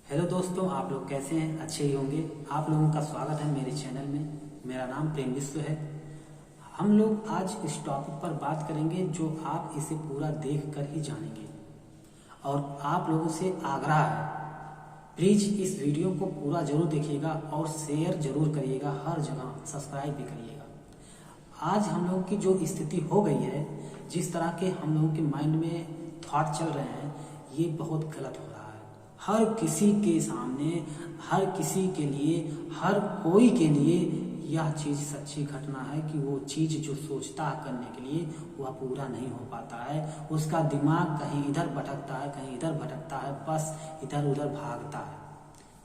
Hello दोस्तों, आप लोग कैसे हैं? अच्छे ही होंगे। आप लोगों का स्वागत है मेरे चैनल में। मेरा नाम प्रेम विश्व है। हम लोग आज इस टॉपिक पर बात करेंगे जो आप इसे पूरा देख कर ही जानेंगे। और आप लोगों से आग्रह है, प्लीज इस वीडियो को पूरा जरूर देखिएगा और शेयर जरूर करिएगा, हर जगह सब्सक्राइब भी करिएगा। आज हम लोगों की जो स्थिति हो गई है, जिस तरह के हम लोगों के माइंड में थॉट चल रहे हैं, ये बहुत गलत हो रहा है। हर किसी के सामने, हर किसी के लिए, हर कोई के लिए यह चीज सच्ची घटना है कि वो चीज जो सोचता है करने के लिए वह पूरा नहीं हो पाता है। उसका दिमाग कहीं इधर भटकता है, कहीं इधर भटकता है, बस इधर उधर भागता है।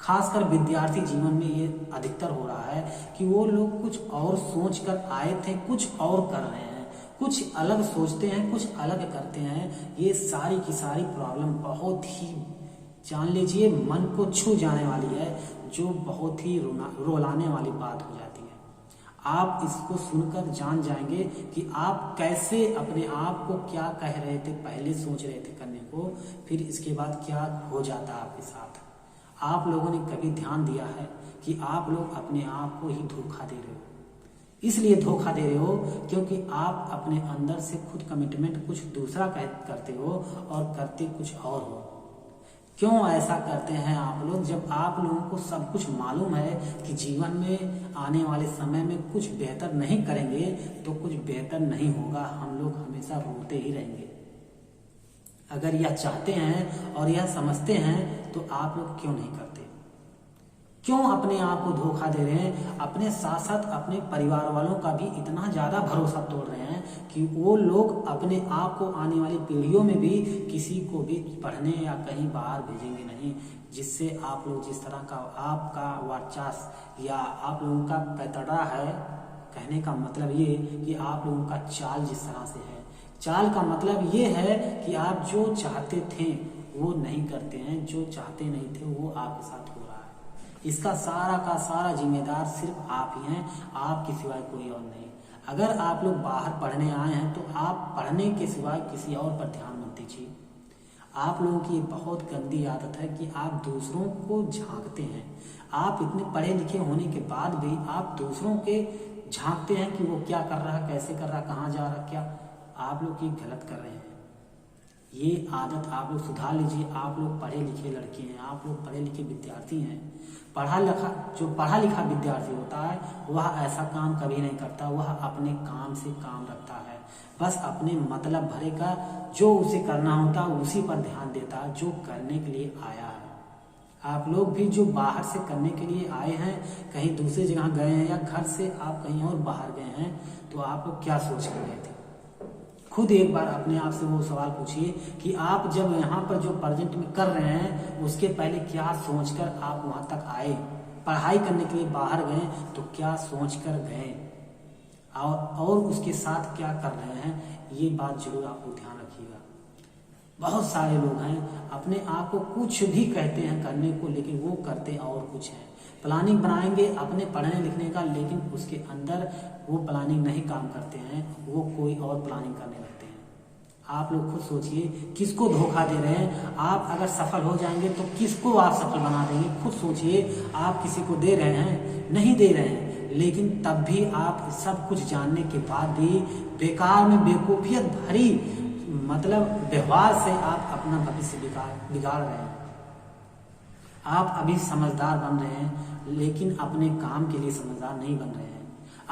खासकर विद्यार्थी जीवन में ये अधिकतर हो रहा है कि वो लोग कुछ और सोच कर आए थे, कुछ और कर रहे हैं, कुछ अलग सोचते हैं, कुछ अलग करते हैं। ये सारी की सारी प्रॉब्लम बहुत ही, जान लीजिए, मन को छू जाने वाली है, जो बहुत ही रुलाने वाली बात हो जाती है। आप इसको सुनकर जान जाएंगे कि आप कैसे अपने आप को क्या कह रहे थे, पहले सोच रहे थे करने को, फिर इसके बाद क्या हो जाता है आपके साथ। आप लोगों ने कभी ध्यान दिया है कि आप लोग अपने आप को ही धोखा दे रहे हो? इसलिए धोखा दे रहे हो क्योंकि आप अपने अंदर से खुद कमिटमेंट कुछ दूसरा करते हो और करते कुछ और हो। क्यों ऐसा करते हैं आप लोग? जब आप लोगों को सब कुछ मालूम है कि जीवन में आने वाले समय में कुछ बेहतर नहीं करेंगे तो कुछ बेहतर नहीं होगा, हम लोग हमेशा रोते ही रहेंगे। अगर यह चाहते हैं और यह समझते हैं तो आप लोग क्यों नहीं करते? क्यों अपने आप को धोखा दे रहे हैं? अपने साथ साथ अपने परिवार वालों का भी इतना ज्यादा भरोसा तोड़ रहे हैं कि वो लोग अपने आप को आने वाली पीढ़ियों में भी किसी को भी पढ़ने या कहीं बाहर भेजेंगे नहीं, जिससे आप लोग जिस तरह का आपका वर्चस्व या आप लोगों का पैतरा है, कहने का मतलब ये कि आप लोगों का चाल जिस तरह से है, चाल का मतलब ये है कि आप जो चाहते थे वो नहीं करते हैं, जो चाहते नहीं थे वो आपके साथ हो रहा है। इसका सारा का सारा जिम्मेदार सिर्फ आप ही हैं, आपके सिवाय कोई और नहीं। अगर आप लोग बाहर पढ़ने आए हैं तो आप पढ़ने के सिवाय किसी और पर ध्यान मत दीजिए। आप लोगों की बहुत गंदी आदत है कि आप दूसरों को झांकते हैं। आप इतने पढ़े लिखे होने के बाद भी आप दूसरों के झांकते हैं कि वो क्या कर रहा है, कैसे कर रहा है, कहाँ जा रहा है, क्या आप लोग ये गलत कर रहे हैं। ये आदत आप लोग सुधार लीजिए। आप लोग पढ़े लिखे लड़के हैं, आप लोग पढ़े लिखे विद्यार्थी हैं। जो पढ़ा लिखा विद्यार्थी होता है वह ऐसा काम कभी नहीं करता, वह अपने काम से काम रखता है, बस अपने मतलब भरे का जो उसे करना होता है उसी पर ध्यान देता है, जो करने के लिए आया है। आप लोग भी जो बाहर से करने के लिए आए हैं, कहीं दूसरी जगह गए हैं या घर से आप कहीं और बाहर गए हैं, तो आप लोग क्या सोच कर गए थे? खुद एक बार अपने आप से वो सवाल पूछिए कि आप जब यहाँ पर जो प्रेजेंट में कर रहे हैं उसके पहले क्या सोचकर आप वहां तक आए? पढ़ाई करने के लिए बाहर गए तो क्या सोचकर गए और उसके साथ क्या कर रहे हैं? ये बात जरूर आप लोग ध्यान रखिएगा। बहुत सारे लोग हैं अपने आप को कुछ भी कहते हैं करने को, लेकिन वो करते और कुछ है। प्लानिंग बनाएंगे अपने पढ़ने लिखने का, लेकिन उसके अंदर वो प्लानिंग नहीं काम करते हैं, वो कोई और प्लानिंग करने लगते हैं। आप लोग खुद सोचिए किसको धोखा दे रहे हैं। आप अगर सफल हो जाएंगे तो किसको आप सफल बना देंगे? खुद सोचिए। आप किसी को दे रहे हैं? नहीं दे रहे हैं, लेकिन तब भी आप सब कुछ जानने के बाद भी बेकार में बेवकूफियत भरी मतलब व्यवहार से आप अपना भविष्य बिगाड़ रहे हैं। आप अभी समझदार बन रहे हैं, लेकिन अपने काम के लिए समझदार नहीं बन रहे हैं।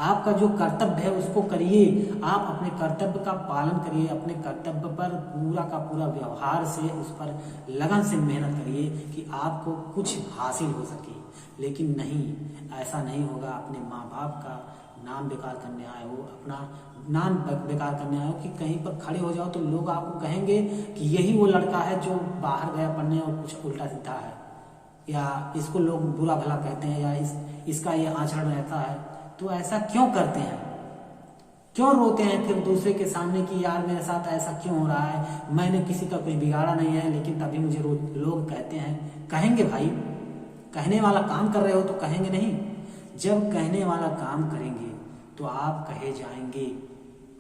आपका जो कर्तव्य है उसको करिए, आप अपने कर्तव्य का पालन करिए, अपने कर्तव्य पर पूरा का पूरा व्यवहार से, उस पर लगन से मेहनत करिए कि आपको कुछ हासिल हो सके। लेकिन नहीं, ऐसा नहीं होगा। अपने माँ बाप का नाम बेकार करने आए हो, अपना नाम बेकार करने आए हो कि कहीं पर खड़े हो जाओ तो लोग आपको कहेंगे कि यही वो लड़का है जो बाहर गया पढ़ने और कुछ उल्टा सीधा है, या इसको लोग बुरा भला कहते हैं, या इसका ये आचरण रहता है। तो ऐसा क्यों करते हैं? क्यों रोते हैं फिर दूसरे के सामने कि यार मेरे साथ ऐसा क्यों हो रहा है, मैंने किसी का कुछ बिगाड़ा नहीं है, लेकिन तभी मुझे लोग कहते हैं। कहेंगे भाई, कहने वाला काम कर रहे हो तो कहेंगे नहीं? जब कहने वाला काम करेंगे तो आप कहे जाएंगे,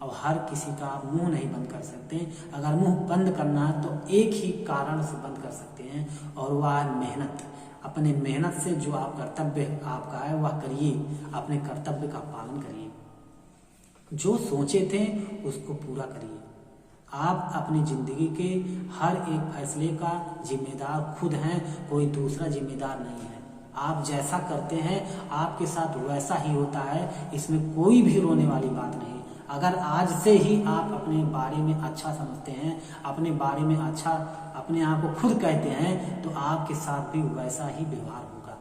और हर किसी का आप मुंह नहीं बंद कर सकते। अगर मुंह बंद करना है तो एक ही कारण से बंद कर सकते हैं, और वह है मेहनत। अपने मेहनत से जो आप कर्तव्य आपका है वह करिए, अपने कर्तव्य का पालन करिए, जो सोचे थे उसको पूरा करिए। आप अपनी जिंदगी के हर एक फैसले का जिम्मेदार खुद हैं, कोई दूसरा जिम्मेदार नहीं है। आप जैसा करते हैं आपके साथ वैसा ही होता है, इसमें कोई भी रोने वाली बात नहीं। अगर आज से ही आप अपने बारे में अच्छा समझते हैं, अपने बारे में अच्छा अपने आप को खुद कहते हैं, तो आपके साथ भी वैसा ही व्यवहार होगा।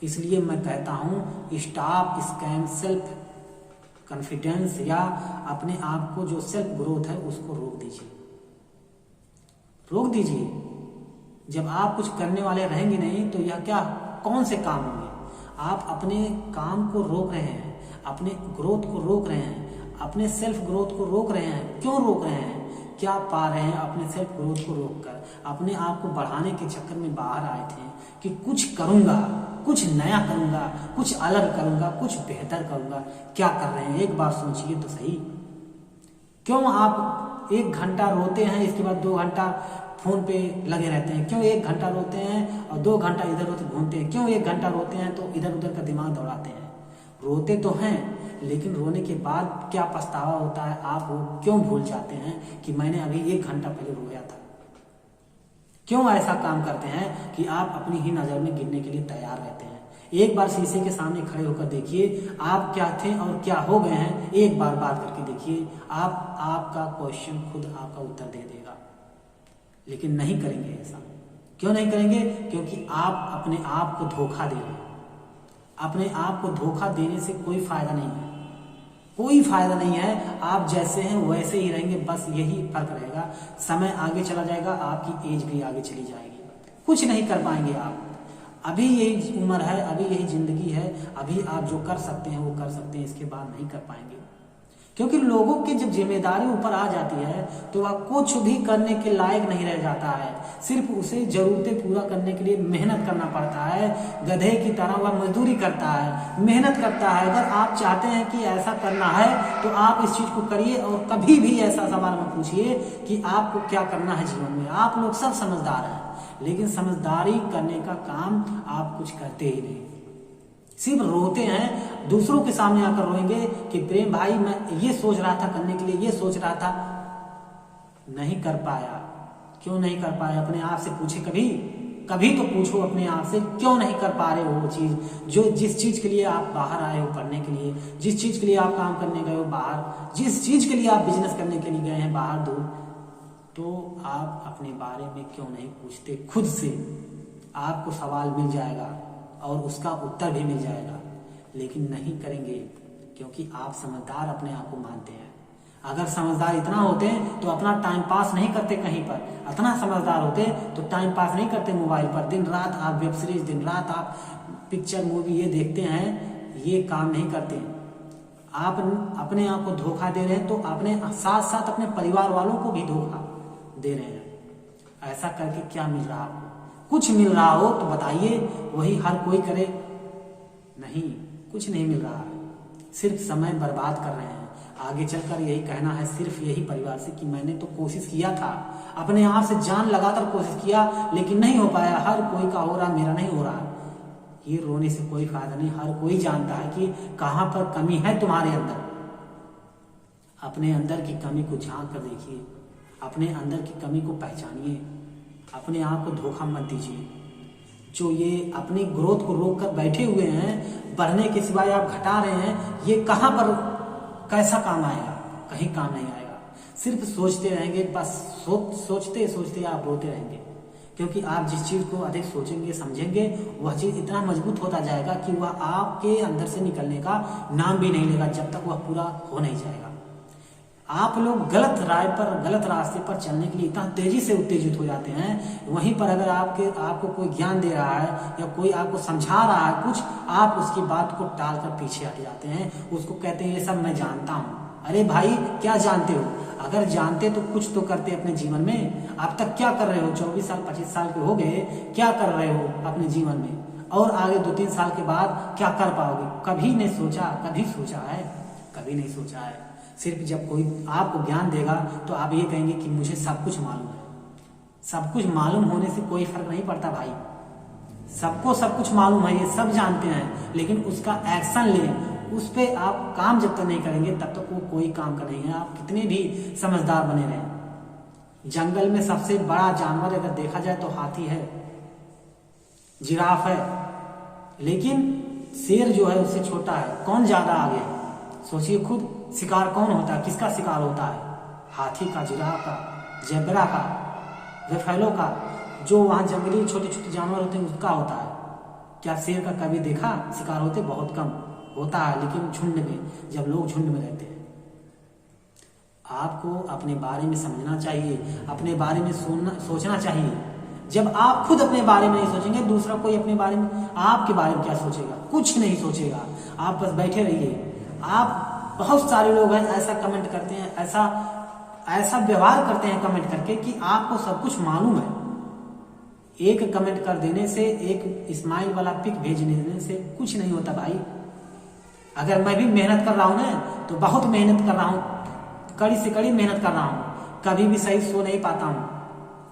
इसलिए मैं कहता हूं, स्टॉप स्कैम सेल्फ कॉन्फिडेंस, या अपने आप को जो सेल्फ ग्रोथ है उसको रोक दीजिए, रोक दीजिए। जब आप कुछ करने वाले रहेंगे नहीं तो यह क्या कौन से काम होंगे। आप अपने काम को रोक रहे हैं, अपने ग्रोथ को रोक रहे हैं, अपने सेल्फ ग्रोथ को रोक रहे हैं। क्यों रोक रहे हैं? क्या पा रहे हैं अपने सेल्फ ग्रोथ को रोककर? अपने आप को बढ़ाने के चक्कर में बाहर आए थे कि कुछ करूंगा, कुछ नया करूंगा, कुछ अलग करूंगा, कुछ बेहतर करूंगा। क्या कर रहे हैं एक बार सोचिए तो सही। क्यों आप 1 घंटा रोते हैं, इसके बाद 2 घंटा फोन पे लगे रहते हैं? क्यों 1 घंटा रोते हैं और 2 घंटा इधर उधर घूमते हैं? क्यों 1 घंटा रोते हैं तो इधर उधर का दिमाग दौड़ाते हैं? रोते तो हैं, लेकिन रोने के बाद क्या पछतावा होता है, आप वो क्यों भूल जाते हैं कि मैंने अभी 1 घंटा पहले रोया था। क्यों ऐसा काम करते हैं कि आप अपनी ही नजर में गिरने के लिए तैयार रहते हैं। एक बार शीशे के सामने खड़े होकर देखिए आप क्या थे और क्या हो गए हैं। एक बार बात करके देखिए, आपका क्वेश्चन खुद आपका उत्तर दे देगा। लेकिन नहीं करेंगे ऐसा। क्यों नहीं करेंगे? क्योंकि आप अपने आप को धोखा दे रहे हैं। अपने आप को धोखा देने से कोई फायदा नहीं है, कोई फायदा नहीं है। आप जैसे हैं वैसे ही रहेंगे, बस यही फर्क रहेगा। समय आगे चला जाएगा, आपकी एज भी आगे चली जाएगी, कुछ नहीं कर पाएंगे आप। अभी यही उम्र है, अभी यही जिंदगी है, अभी आप जो कर सकते हैं वो कर सकते हैं, इसके बाद नहीं कर पाएंगे। क्योंकि लोगों की जब जिम्मेदारी ऊपर आ जाती है तो वह कुछ भी करने के लायक नहीं रह जाता है। सिर्फ उसे जरूरतें पूरा करने के लिए मेहनत करना पड़ता है। गधे की तरह वह मजदूरी करता है, मेहनत करता है। अगर आप चाहते हैं कि ऐसा करना है तो आप इस चीज को करिए, और कभी भी ऐसा सवाल मत पूछिए कि आपको क्या करना है जीवन में। आप लोग सब समझदार हैं, लेकिन समझदारी करने का काम आप कुछ करते ही नहीं, सिर्फ रोते हैं। दूसरों के सामने आकर रोएंगे कि प्रेम भाई मैं ये सोच रहा था करने के लिए, ये सोच रहा था, नहीं कर पाया। क्यों नहीं कर पाया? अपने आप से पूछे कभी तो पूछो अपने आप से, क्यों नहीं कर पा रहे हो वो चीज, जो जिस चीज के लिए आप बाहर आए हो पढ़ने के लिए, जिस चीज के लिए आप काम करने गए हो बाहर, जिस चीज के लिए आप बिजनेस करने के लिए गए हैं बाहर दूर, तो आप अपने बारे में क्यों नहीं पूछते खुद से? आपको सवाल मिल जाएगा और उसका उत्तर भी मिल जाएगा, लेकिन नहीं करेंगे क्योंकि आप समझदार अपने आप को मानते हैं। अगर समझदार इतना होते तो अपना टाइम पास नहीं करते कहीं पर। इतना समझदार होते तो टाइम पास नहीं करते मोबाइल पर। दिन रात आप वेब सीरीज, दिन रात आप पिक्चर मूवी ये देखते हैं, ये काम नहीं करते। आप अपने आप को धोखा दे रहे हैं तो अपने साथ साथ अपने परिवार वालों को भी धोखा दे रहे हैं। ऐसा करके क्या मिल रहा है आपको? कुछ मिल रहा हो तो बताइए, वही हर कोई करे। नहीं, कुछ नहीं मिल रहा है, सिर्फ समय बर्बाद कर रहे हैं। आगे चलकर यही कहना है सिर्फ यही परिवार से कि मैंने तो कोशिश किया था, अपने आप से जान लगाकर कोशिश किया, लेकिन नहीं हो पाया। हर कोई का हो रहा, मेरा नहीं हो रहा। ये रोने से कोई फायदा नहीं। हर कोई जानता है कि कहां पर कमी है तुम्हारे अंदर। अपने अंदर की कमी को झांक कर देखिए, अपने अंदर की कमी को पहचानिए, अपने आप को धोखा मत दीजिए। जो ये अपनी ग्रोथ को रोक कर बैठे हुए हैं, बढ़ने के सिवाय आप घटा रहे हैं, ये कहां पर कैसा काम आएगा? कहीं काम नहीं आएगा। सिर्फ सोचते रहेंगे, बस सोचते सोचते आप रोते रहेंगे। क्योंकि आप जिस चीज को अधिक सोचेंगे समझेंगे, वह चीज इतना मजबूत होता जाएगा कि वह आपके अंदर से निकलने का नाम भी नहीं लेगा जब तक वह पूरा हो नहीं जाएगा। आप लोग गलत राय पर, गलत रास्ते पर चलने के लिए इतना तेजी से उत्तेजित हो जाते हैं। वहीं पर अगर आपको कोई ज्ञान दे रहा है या कोई आपको समझा रहा है कुछ, आप उसकी बात को टालकर पीछे हट जाते हैं। उसको कहते हैं ये सब मैं जानता हूँ। अरे भाई, क्या जानते हो? अगर जानते तो कुछ तो करते अपने जीवन में। अब तक क्या कर रहे हो? 24 साल 25 साल के हो गए, क्या कर रहे हो अपने जीवन में? और आगे 2-3 साल के बाद क्या कर पाओगे? कभी नहीं सोचा? कभी सोचा है? कभी नहीं सोचा है। सिर्फ जब कोई आपको ज्ञान देगा तो आप ये कहेंगे कि मुझे सब कुछ मालूम है। सब कुछ मालूम होने से कोई फर्क नहीं पड़ता भाई। सबको सब कुछ मालूम है, ये सब जानते हैं, लेकिन उसका एक्शन लें, उस पे आप काम जब तक नहीं करेंगे तब तक वो कोई काम का नहीं है। आप कितने भी समझदार बने रहें। जंगल में सबसे बड़ा जानवर अगर देखा जाए तो हाथी है, जिराफ है, लेकिन शेर जो है उससे छोटा है। कौन ज्यादा आगे है? सोचिए खुद, शिकार कौन होता है, किसका शिकार होता है? हाथी का, जिराफ का, जेब्रा का, बफेलो का, जो वहां जंगली छोटे छोटे जानवर होते हैं उसका होता है। क्या शेर का कभी देखा शिकार होते? बहुत कम होता है, लेकिन झुंड में, जब लोग झुंड में रहते हैं। आपको अपने बारे में समझना चाहिए, अपने बारे में सोचना चाहिए। जब आप खुद अपने बारे में नहीं सोचेंगे, दूसरा कोई अपने बारे में, आपके बारे में क्या सोचेगा? कुछ नहीं सोचेगा। आप बस बैठे रहिए। आप, बहुत सारे लोग हैं ऐसा कमेंट करते हैं, ऐसा व्यवहार करते हैं कमेंट करके कि आपको सब कुछ मालूम है। एक कमेंट कर देने से, एक स्माइल वाला पिक भेज देने से कुछ नहीं होता भाई। अगर मैं भी मेहनत कर रहा हूं ना, तो बहुत मेहनत कर रहा हूं, कड़ी से कड़ी मेहनत कर रहा हूं, कभी भी सही सो नहीं पाता हूं।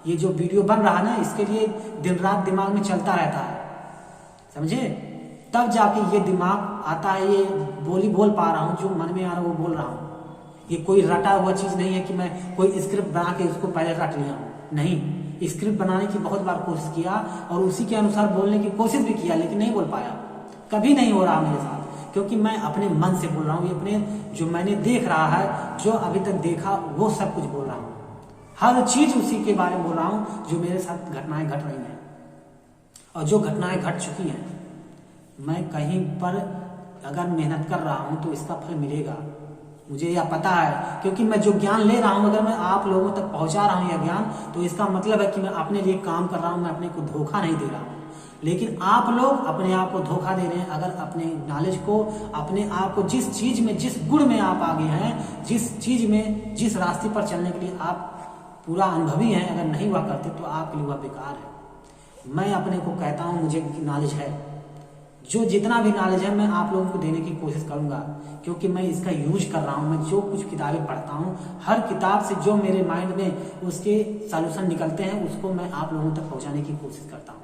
ये जो वीडियो बन रहा है ना, इसके लिए दिन रात दिमाग में चलता रहता है, समझे? तब जाके ये दिमाग आता है, ये बोल पा रहा हूं, जो मन में आ रहा है वो बोल रहा हूं। ये कोई रटा हुआ चीज नहीं है कि मैं कोई स्क्रिप्ट बना के उसको पहले रट लिया हूं। नहीं, स्क्रिप्ट बनाने की बहुत बार कोशिश किया और उसी के अनुसार बोलने की कोशिश भी किया, लेकिन नहीं बोल पाया। कभी नहीं हो रहा मेरे साथ, क्योंकि मैं अपने मन से बोल रहा हूँ। ये अपने, जो मैंने देख रहा है, जो अभी तक देखा, वो सब कुछ बोल रहा हूँ। हर चीज उसी के बारे में बोल रहा हूँ जो मेरे साथ घटनाएं घट रही हैं और जो घटनाएं घट चुकी हैं। मैं कहीं पर अगर मेहनत कर रहा हूं तो इसका फल मिलेगा, मुझे यह पता है। क्योंकि मैं जो ज्ञान ले रहा हूं, अगर मैं आप लोगों तक पहुंचा रहा हूं यह ज्ञान, तो इसका मतलब है कि मैं अपने लिए काम कर रहा हूं, मैं अपने को धोखा नहीं दे रहा हूं। लेकिन आप लोग अपने आप को धोखा दे रहे हैं। अगर अपने नॉलेज को, अपने आप को, जिस चीज में, जिस गुण में आप आगे हैं, जिस चीज में, जिस रास्ते पर चलने के लिए आप पूरा अनुभवी हैं, अगर नहीं हुआ करते तो आपके लिए वह बेकार है। मैं अपने को कहता हूं मुझे नॉलेज है, जो जितना भी नॉलेज है मैं आप लोगों को देने की कोशिश करूंगा, क्योंकि मैं इसका यूज कर रहा हूं। मैं जो कुछ किताबें पढ़ता हूं, हर किताब से जो मेरे माइंड में उसके सॉल्यूशन निकलते हैं, उसको मैं आप लोगों तक पहुंचाने की कोशिश करता हूं।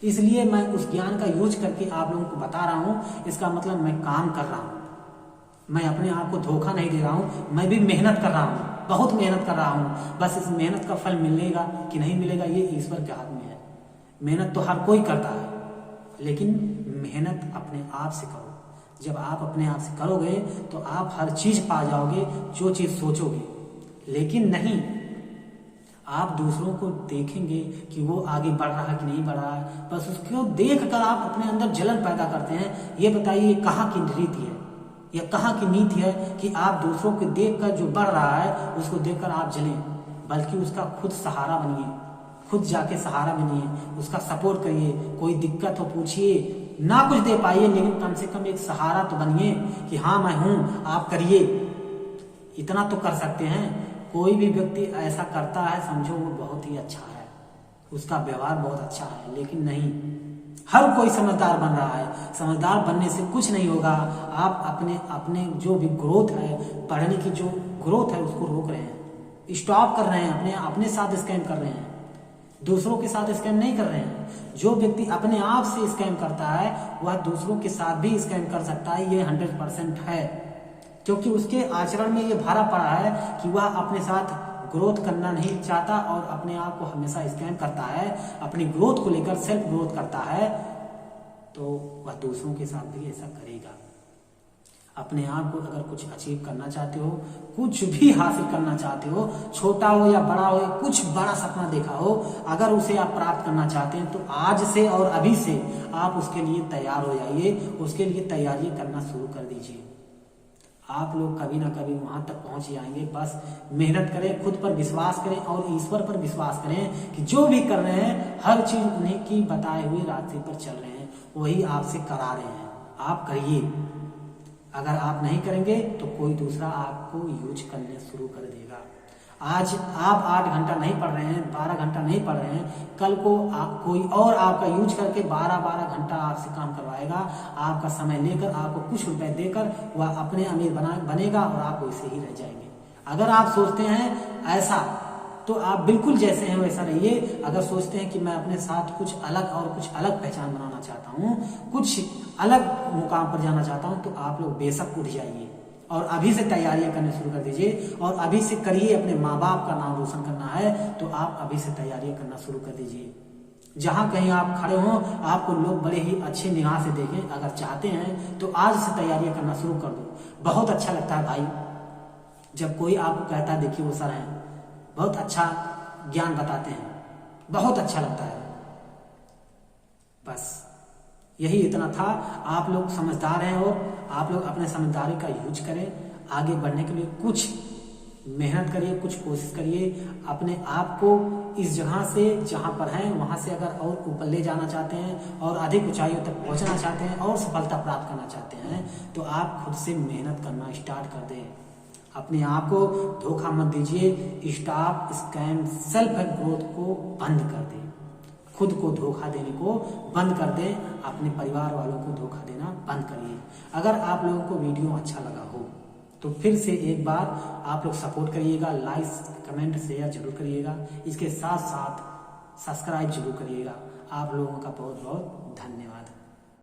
इसलिए मैं उस ज्ञान का यूज करके आप लोगों को बता रहा हूं। इसका मतलब मैं काम कर रहा हूं, मैं अपने आप को धोखा नहीं दे रहा हूं। मैं भी मेहनत कर रहा हूं, बहुत मेहनत कर रहा हूं। बस इस मेहनत का फल मिलेगा कि नहीं मिलेगा, ये ईश्वर के हाथ में है। मेहनत तो हर कोई करता है, लेकिन मेहनत अपने आप से करो। जब आप अपने आप से करोगे तो आप हर चीज पा जाओगे, जो चीज सोचोगे। लेकिन नहीं, आप दूसरों को देखेंगे कि वो आगे बढ़ रहा है कि नहीं बढ़ रहा है, बस उसको देख कर आप अपने अंदर जलन पैदा करते हैं। ये बताइए कहाँ की रीति है, यह कहाँ की नीति है कि आप दूसरों को देखकर जो बढ़ रहा है उसको देखकर आप जलें? बल्कि उसका खुद सहारा बनिए, खुद जाके सहारा बनिए, उसका सपोर्ट करिए। कोई दिक्कत हो पूछिए, ना कुछ दे पाइए, लेकिन कम से कम एक सहारा तो बनिए कि हाँ मैं हूं, आप करिए। इतना तो कर सकते हैं। कोई भी व्यक्ति ऐसा करता है, समझो वो बहुत ही अच्छा है, उसका व्यवहार बहुत अच्छा है। लेकिन नहीं, हर कोई समझदार बन रहा है। समझदार बनने से कुछ नहीं होगा। आप अपने जो भी ग्रोथ है, पढ़ने की जो ग्रोथ है, उसको रोक रहे हैं, स्टॉप कर रहे हैं, अपने साथ स्कैम कर रहे हैं, दूसरों के साथ स्कैम नहीं कर रहे हैं। जो व्यक्ति अपने आप से स्कैम करता है, वह दूसरों के साथ भी स्कैम कर सकता है। ये 100% है, क्योंकि उसके आचरण में ये भरा पड़ा है कि वह अपने साथ ग्रोथ करना नहीं चाहता और अपने आप को हमेशा स्कैम करता है। अपनी ग्रोथ को लेकर सेल्फ ग्रोथ करता है, तो वह दूसरों के साथ भी ऐसा करेगा। अपने आप को अगर कुछ अचीव करना चाहते हो, कुछ भी हासिल करना चाहते हो, छोटा हो या बड़ा हो, कुछ बड़ा सपना देखा हो, अगर उसे आप प्राप्त करना चाहते हैं तो आज से और अभी से आप उसके लिए तैयार हो जाइए, उसके लिए तैयारी करना शुरू कर दीजिए। आप लोग कभी ना कभी वहां तक पहुंच जाएंगे। बस मेहनत करें, खुद पर विश्वास करें और ईश्वर पर विश्वास करें कि जो भी कर रहे हैं, हर चीज उन्हीं की बताए हुए रास्ते पर चल रहे हैं, वही आपसे करा रहे हैं। आप करिए। अगर आप नहीं करेंगे तो कोई दूसरा आपको यूज करने शुरू कर देगा। आज आप 8 घंटा नहीं पढ़ रहे हैं, 12 घंटा नहीं पढ़ रहे हैं, कल को कोई और आपका यूज करके 12-12 घंटा आपसे काम करवाएगा। आपका समय लेकर, आपको कुछ रुपए देकर वह अपने अमीर बनेगा और आप वैसे ही रह जाएंगे। अगर आप सोचते हैं ऐसा, तो आप बिल्कुल जैसे हैं वैसा रहिए। अगर सोचते हैं कि मैं अपने साथ कुछ अलग और कुछ अलग पहचान बनाना चाहता हूँ, कुछ अलग मुकाम पर जाना चाहता हूँ, तो आप लोग बेशक उठ जाइए और अभी से तैयारियां करने शुरू कर दीजिए और अभी से करिए। अपने माँ बाप का नाम रोशन करना है तो आप अभी से तैयारियां करना शुरू कर दीजिए। जहां कहीं आप खड़े हों आपको लोग बड़े ही अच्छे निगाह से देखें। अगर चाहते हैं तो आज से तैयारियां करना शुरू कर दो। बहुत अच्छा लगता है भाई जब कोई आपको कहता है देखिए वो सर हैं, बहुत अच्छा ज्ञान बताते हैं, बहुत अच्छा लगता है। बस यही इतना था। आप लोग समझदार हैं और आप लोग अपने समझदारी का यूज करें। आगे बढ़ने के लिए कुछ मेहनत करिए, कुछ कोशिश करिए। अपने आप को इस जगह से जहां पर हैं वहां से अगर और ऊपर ले जाना चाहते हैं और अधिक ऊंचाइयों तक पहुंचना चाहते हैं और सफलता प्राप्त करना चाहते हैं तो आप खुद से मेहनत करना स्टार्ट कर दें। अपने आप को धोखा मत दीजिए। स्टॉप स्कैम सेल्फ ग्रोथ को बंद कर दें। खुद को धोखा देने को बंद कर दें। अपने परिवार वालों को धोखा देना बंद करिए। अगर आप लोगों को वीडियो अच्छा लगा हो तो फिर से एक बार आप लोग सपोर्ट करिएगा, लाइक कमेंट शेयर जरूर करिएगा। इसके साथ साथ सब्सक्राइब जरूर करिएगा। आप लोगों का बहुत बहुत धन्यवाद।